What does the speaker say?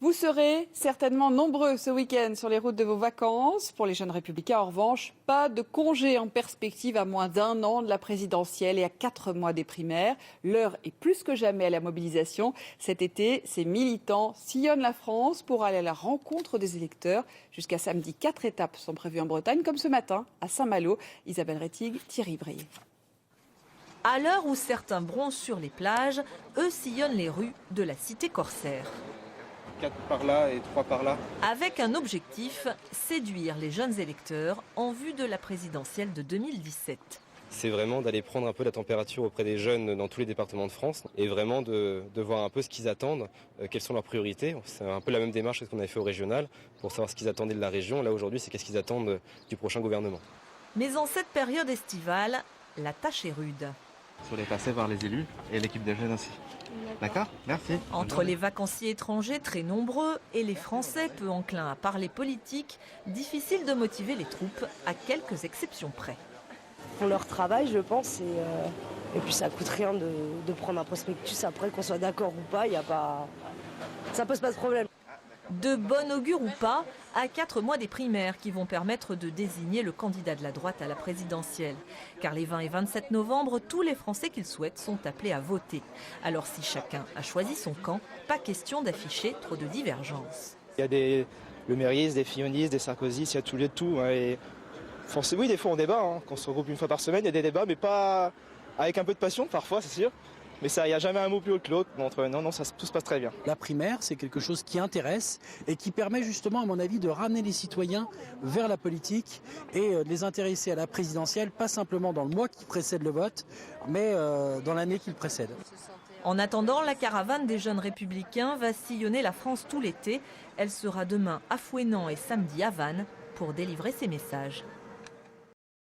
Vous serez certainement nombreux ce week-end sur les routes de vos vacances. Pour les jeunes républicains, en revanche, pas de congé en perspective à moins d'1 an de la présidentielle et à 4 mois des primaires. L'heure est plus que jamais à la mobilisation. Cet été, ces militants sillonnent la France pour aller à la rencontre des électeurs. Jusqu'à samedi, 4 étapes sont prévues en Bretagne, comme ce matin à Saint-Malo. Isabelle Rettig, Thierry Brier. À l'heure où certains bronzent sur les plages, eux sillonnent les rues de la cité corsaire. 4 par là et 3 par là. Avec un objectif, séduire les jeunes électeurs en vue de la présidentielle de 2017. C'est vraiment d'aller prendre un peu la température auprès des jeunes dans tous les départements de France et vraiment de voir un peu ce qu'ils attendent, quelles sont leurs priorités. C'est un peu la même démarche que ce qu'on avait fait au régional pour savoir ce qu'ils attendaient de la région. Là aujourd'hui, c'est qu'est-ce qu'ils attendent du prochain gouvernement. Mais en cette période estivale, la tâche est rude. Il faut les passer voir les élus et l'équipe de jeunes aussi. D'accord, merci. Entre les vacanciers étrangers très nombreux et les Français peu enclins à parler politique, difficile de motiver les troupes à quelques exceptions près. Pour leur travail, je pense, et puis ça coûte rien de prendre un prospectus après, qu'on soit d'accord ou pas, ça pose pas de problème. De bon augure ou pas, à 4 mois des primaires qui vont permettre de désigner le candidat de la droite à la présidentielle. Car les 20 et 27 novembre, tous les Français qu'ils souhaitent sont appelés à voter. Alors si chacun a choisi son camp, pas question d'afficher trop de divergences. Il y a des Le Méris, des Fillonistes, des Sarkozy, il y a tout lieu de tout. Et oui, des fois on débat, quand on se regroupe une fois par semaine, il y a des débats, mais pas avec un peu de passion parfois, c'est sûr. Mais il n'y a jamais un mot plus haut que l'autre. Non, tout se passe très bien. La primaire, c'est quelque chose qui intéresse et qui permet justement, à mon avis, de ramener les citoyens vers la politique et de les intéresser à la présidentielle, pas simplement dans le mois qui précède le vote, mais dans l'année qui le précède. En attendant, la caravane des jeunes républicains va sillonner la France tout l'été. Elle sera demain à Fouesnant et samedi à Vannes pour délivrer ses messages.